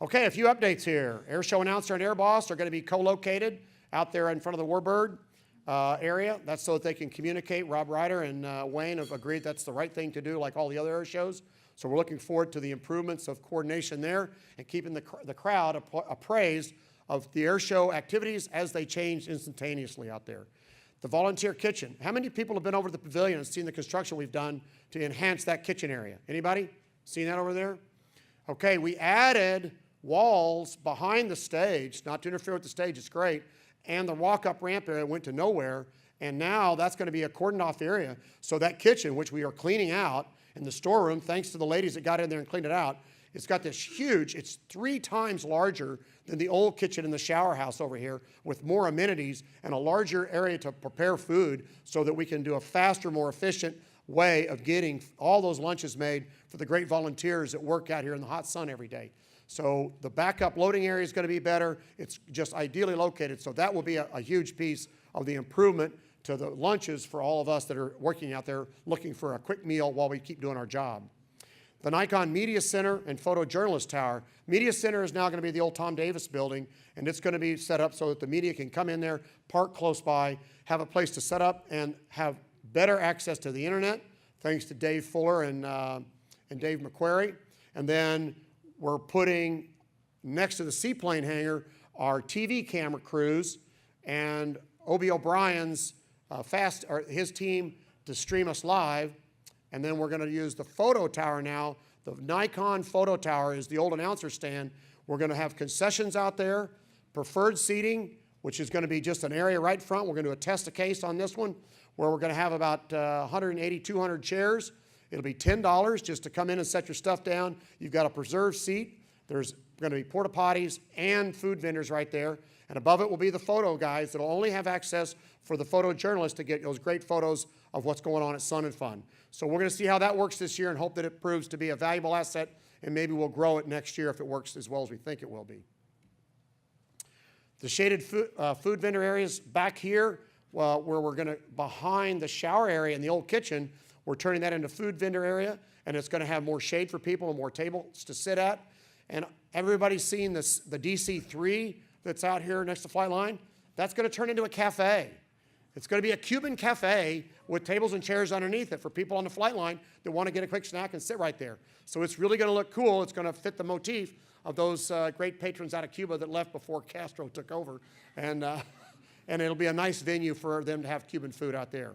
Okay, a few updates here. Air Show Announcer and Air Boss are going to be co-located out there in front of the Warbird area. That's so that they can communicate. Rob Ryder and Wayne have agreed that's the right thing to do, like all the other air shows. So we're looking forward to the improvements of coordination there and keeping the crowd appraised of the air show activities as they change instantaneously out there. The volunteer kitchen. How many people have been over to the pavilion and seen the construction we've done to enhance that kitchen area? Anybody seen that over there? Okay, we added walls behind the stage, not to interfere with the stage, it's great, and the walk-up ramp area went to nowhere, and now that's going to be a cordoned-off area. So that kitchen, which we are cleaning out, in the storeroom, thanks to the ladies that got in there and cleaned it out, it's got this huge, it's 3 times larger than the old kitchen in the shower house over here, with more amenities and a larger area to prepare food so that we can do a faster, more efficient way of getting all those lunches made for the great volunteers that work out here in the hot sun every day. So the backup loading area is going to be better. It's just ideally located, so that will be a huge piece of the improvement to the lunches for all of us that are working out there looking for a quick meal while we keep doing our job. The Nikon Media Center and Photojournalist Tower. Media Center is now going to be the old Tom Davis building, and it's going to be set up so that the media can come in there, park close by, have a place to set up, and have better access to the internet, thanks to Dave Fuller and Dave McQuarrie. And then we're putting next to the seaplane hangar our TV camera crews and Obie O'Brien's his team to stream us live. And then we're going to use the photo tower now. The Nikon photo tower is the old announcer stand. We're going to have concessions out there, preferred seating, which is going to be just an area right front. We're going to do a test-a-case on this one, where we're going to have about 180, 200 chairs. It'll be $10 just to come in and set your stuff down. You've got a preserved seat. There's going to be porta potties and food vendors right there. And above it will be the photo guys that will only have access for the photojournalists to get those great photos of what's going on at Sun and Fun. So we're going to see how that works this year and hope that it proves to be a valuable asset, and maybe we'll grow it next year if it works as well as we think it will be. The shaded food vendor areas back here, where we're going to, behind the shower area in the old kitchen, we're turning that into food vendor area, and it's going to have more shade for people and more tables to sit at. And everybody's seen this, the DC-3 that's out here next to Flightline. That's going to turn into a cafe. It's going to be a Cuban cafe with tables and chairs underneath it for people on the Flightline that want to get a quick snack and sit right there. So it's really going to look cool. It's going to fit the motif of those great patrons out of Cuba that left before Castro took over. And it'll be a nice venue for them to have Cuban food out there.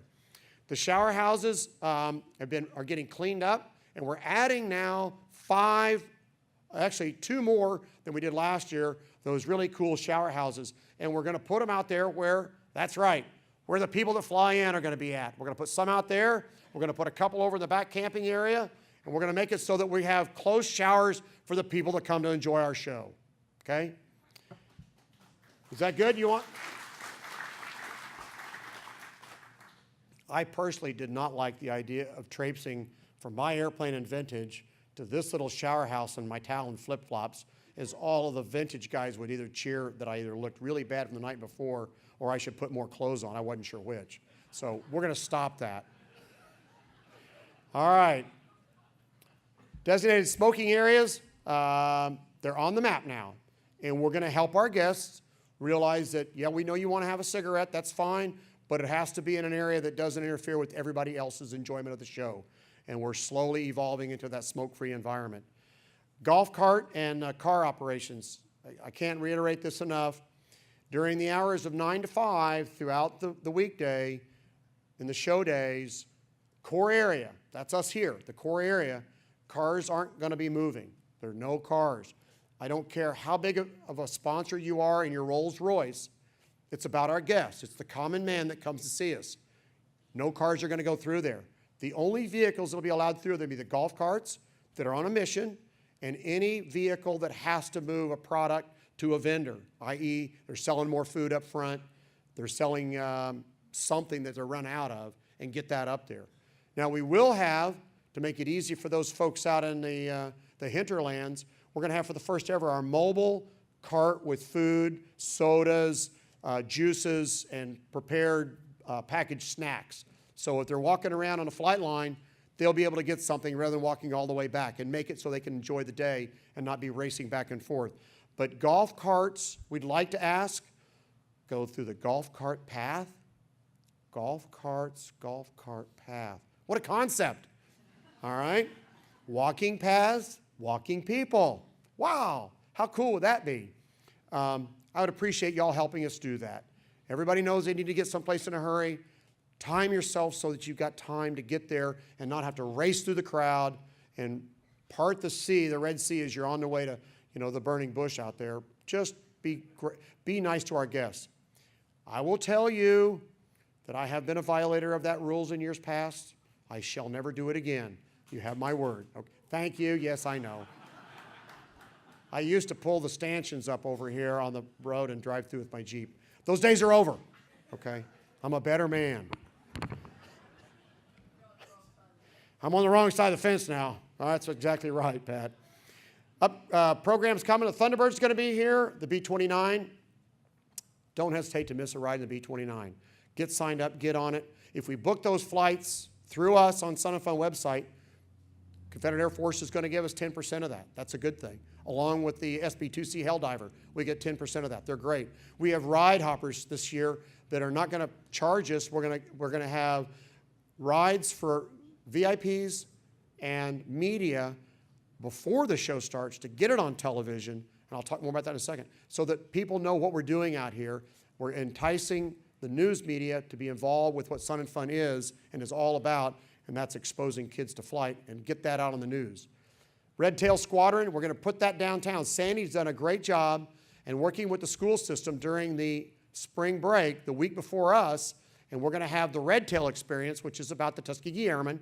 The shower houses are getting cleaned up, and we're adding now 2 more than we did last year, those really cool shower houses. And we're going to put them out there where, that's right, where the people that fly in are going to be at. We're going to put some out there. We're going to put a couple over in the back camping area, and we're going to make it so that we have closed showers for the people that come to enjoy our show. Okay? Is that good? You want? I personally did not like the idea of traipsing from my airplane and vintage to this little shower house in my Talon flip-flops, as all of the vintage guys would either cheer that I either looked really bad from the night before or I should put more clothes on. I wasn't sure which. So we're going to stop that. All right. Designated smoking areas, they're on the map now. And we're going to help our guests realize that, yeah, we know you want to have a cigarette, that's fine, but it has to be in an area that doesn't interfere with everybody else's enjoyment of the show. And we're slowly evolving into that smoke-free environment. Golf cart and car operations. I can't reiterate this enough. During the hours of 9 to 5 throughout the weekday, in the show days, core area, that's us here, the core area, cars aren't going to be moving. There are no cars. I don't care how big of a sponsor you are in your Rolls Royce. It's about our guests. It's the common man that comes to see us. No cars are going to go through there. The only vehicles that will be allowed through there will be the golf carts that are on a mission and any vehicle that has to move a product to a vendor, i.e. they're selling more food up front, they're selling something that they're run out of, and get that up there. Now we will have, to make it easy for those folks out in the hinterlands, we're going to have for the first ever our mobile cart with food, sodas, juices, and prepared packaged snacks. So if they're walking around on a flight line, they'll be able to get something rather than walking all the way back, and make it so they can enjoy the day and not be racing back and forth. But golf carts, we'd like to ask, go through the golf cart path. Golf carts, golf cart path. What a concept. All right? Walking paths, walking people. Wow, how cool would that be? I would appreciate y'all helping us do that. Everybody knows they need to get someplace in a hurry. Time yourself so that you've got time to get there and not have to race through the crowd and part the sea, the Red Sea, as you're on the way to, the burning bush out there. Just be nice to our guests. I will tell you that I have been a violator of that rules in years past. I shall never do it again. You have my word. Okay. Thank you. Yes, I know. I used to pull the stanchions up over here on the road and drive through with my Jeep. Those days are over, okay? I'm a better man. I'm on the wrong side of the fence now. Oh, that's exactly right, Pat. Program's coming. The Thunderbird's going to be here, the B-29. Don't hesitate to miss a ride in the B-29. Get signed up, get on it. If we book those flights through us on Sun and Fun website, Confederate Air Force is going to give us 10% of that. That's a good thing. Along with the SB-2C Helldiver, we get 10% of that. They're great. We have ride hoppers this year that are not going to charge us. We're going to have rides for VIPs and media before the show starts to get it on television, and I'll talk more about that in a second, so that people know what we're doing out here. We're enticing the news media to be involved with what Sun and Fun is and is all about, and that's exposing kids to flight and get that out on the news. Red Tail Squadron, we're going to put that downtown. Sandy's done a great job and working with the school system during the spring break, the week before us, and we're going to have the Red Tail experience, which is about the Tuskegee Airmen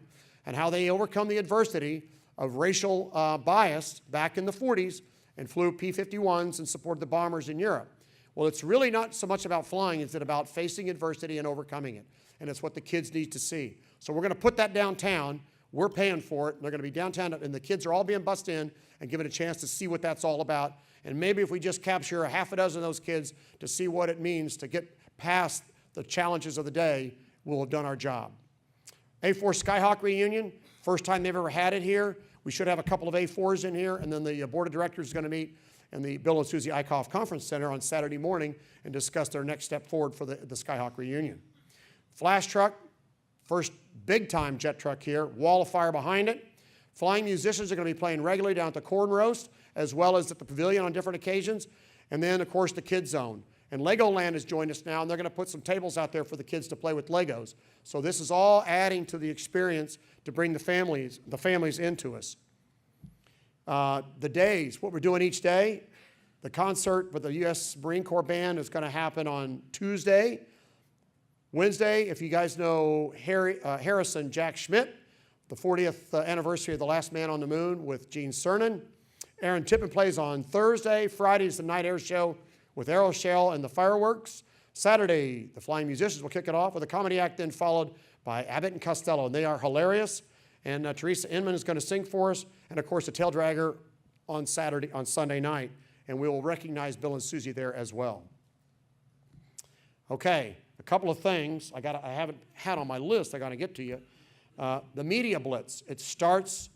and how they overcome the adversity of racial bias back in the 40s and flew P-51s and supported the bombers in Europe. Well, it's really not so much about flying, it's about facing adversity and overcoming it. And it's what the kids need to see. So we're going to put that downtown. We're paying for it. They're going to be downtown, and the kids are all being bussed in and given a chance to see what that's all about. And maybe if we just capture a half a dozen of those kids to see what it means to get past the challenges of the day, we'll have done our job. A4 Skyhawk reunion, first time they've ever had it here. We should have a couple of A4s in here, and then the board of directors is going to meet in the Bill and Susie Eichhoff Conference Center on Saturday morning and discuss their next step forward for the Skyhawk reunion. Flash truck, first big-time jet truck here, wall of fire behind it. Flying musicians are going to be playing regularly down at the Corn Roast, as well as at the Pavilion on different occasions. And then, of course, the Kids Zone. And Legoland has joined us now, and they're going to put some tables out there for the kids to play with Legos. So this is all adding to the experience to bring the families into us. The days, what we're doing each day, the concert with the U.S. Marine Corps Band is going to happen on Tuesday. Wednesday, if you guys know Harrison Jack Schmidt, the 40th anniversary of The Last Man on the Moon with Gene Cernan. Aaron Tippin plays on Thursday. Friday is the night air show with Aeroshell and the fireworks. Saturday, the Flying Musicians will kick it off with a comedy act, then followed by Abbott and Costello, and they are hilarious. And Teresa Inman is going to sing for us, and of course the Tail Dragger on Sunday night, and we will recognize Bill and Susie there as well. Okay, a couple of things I haven't had on my list I got to get to you. The Media Blitz, it starts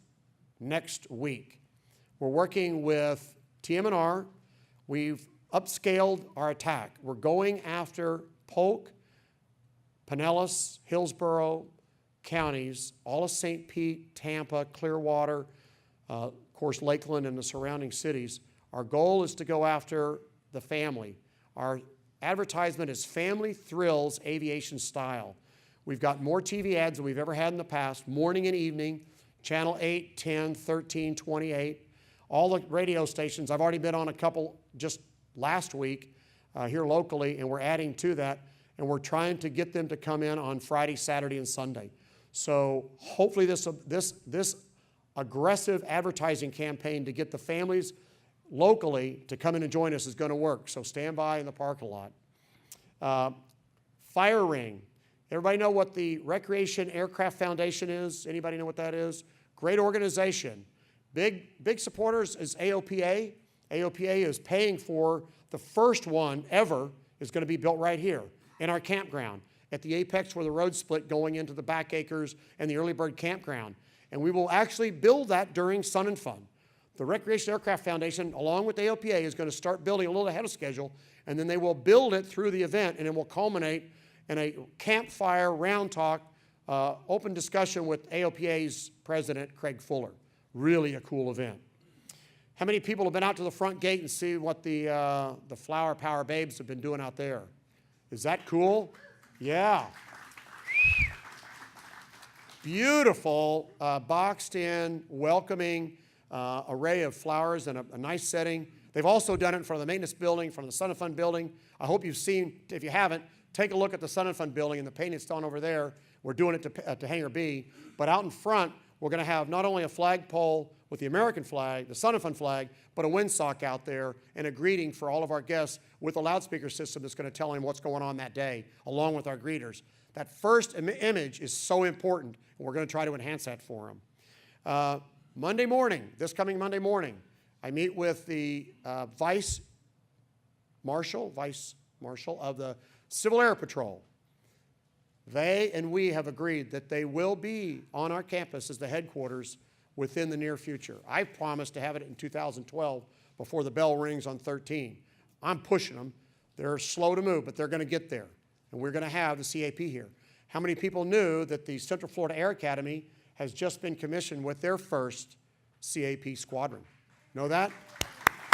next week. We're working with TM&R. We've upscaled our attack. We're going after Polk, Pinellas, Hillsborough counties, all of St. Pete, Tampa, Clearwater, of course Lakeland and the surrounding cities. Our goal is to go after the family. Our advertisement is Family Thrills Aviation Style. We've got more TV ads than we've ever had in the past, morning and evening, channel 8, 10, 13, 28, all the radio stations. I've already been on a couple just last week here locally, and we're adding to that, and we're trying to get them to come in on Friday, Saturday, and Sunday. So hopefully this aggressive advertising campaign to get the families locally to come in and join us is going to work. So stand by in the parking lot. Fire Ring. Everybody know what the Recreation Aircraft Foundation is? Anybody know what that is? Great organization. Big supporters is AOPA. AOPA is paying for the first one ever is going to be built right here in our campground at the apex where the road split going into the back acres and the Early Bird campground. And we will actually build that during Sun and Fun. The Recreation Aircraft Foundation, along with AOPA, is going to start building a little ahead of schedule, and then they will build it through the event, and it will culminate in a campfire round talk, open discussion with AOPA's president, Craig Fuller. Really a cool event. How many people have been out to the front gate and see what the Flower Power Babes have been doing out there? Is that cool? Yeah. Beautiful, boxed in, welcoming array of flowers in a nice setting. They've also done it in front of the maintenance building, in front of the Sun and Fun building. I hope you've seen, if you haven't, take a look at the Sun and Fun building and the paint it's done over there. We're doing it to Hangar B. But out in front, we're going to have not only a flagpole with the American flag, the Sun and Fun flag, but a windsock out there and a greeting for all of our guests with a loudspeaker system that's going to tell them what's going on that day, along with our greeters. That first image is so important, and we're going to try to enhance that for them. Monday morning, this coming Monday morning, I meet with the Vice Marshal of the Civil Air Patrol. They and we have agreed that they will be on our campus as the headquarters within the near future. I promised to have it in 2012 before the bell rings on 13. I'm pushing them. They're slow to move, but they're going to get there. And we're going to have the CAP here. How many people knew that the Central Florida Air Academy has just been commissioned with their first CAP squadron? Know that?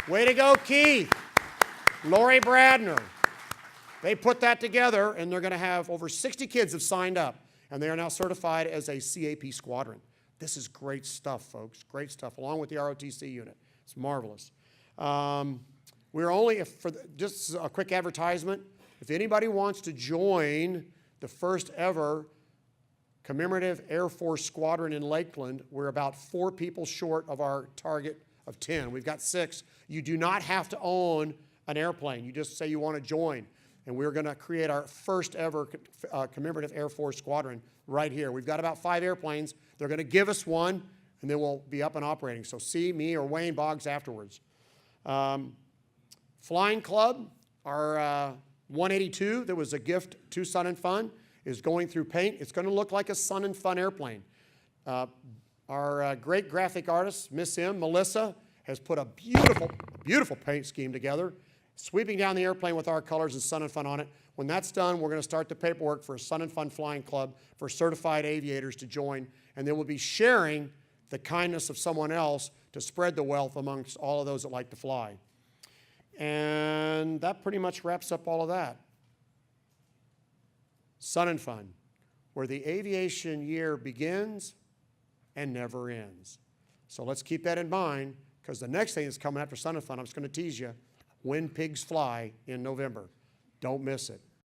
Way to go, Keith. Lori Bradner. They put that together, and they're going to have over 60 kids have signed up, and they are now certified as a CAP squadron. This is great stuff, folks. Great stuff, along with the ROTC unit. It's marvelous. We're only, just a quick advertisement, if anybody wants to join the first ever commemorative Air Force squadron in Lakeland, we're about 4 people short of our target of 10. We've got 6. You do not have to own an airplane. You just say you want to join. And we're going to create our first ever commemorative Air Force squadron right here. We've got about 5 airplanes. They're going to give us one, and then we'll be up and operating. So see me or Wayne Boggs afterwards. Flying Club, our 182 that was a gift to Sun and Fun, is going through paint. It's going to look like a Sun and Fun airplane. Our great graphic artist, Miss M, Melissa, has put a beautiful, beautiful paint scheme together, sweeping down the airplane with our colors and Sun and Fun on it. When that's done, we're going to start the paperwork for a Sun and Fun Flying Club for certified aviators to join, and then we'll be sharing the kindness of someone else to spread the wealth amongst all of those that like to fly. And that pretty much wraps up all of that. Sun and Fun, where the aviation year begins and never ends. So let's keep that in mind, because the next thing that's coming after Sun and Fun, I'm just going to tease you, When Pigs Fly in November. Don't miss it.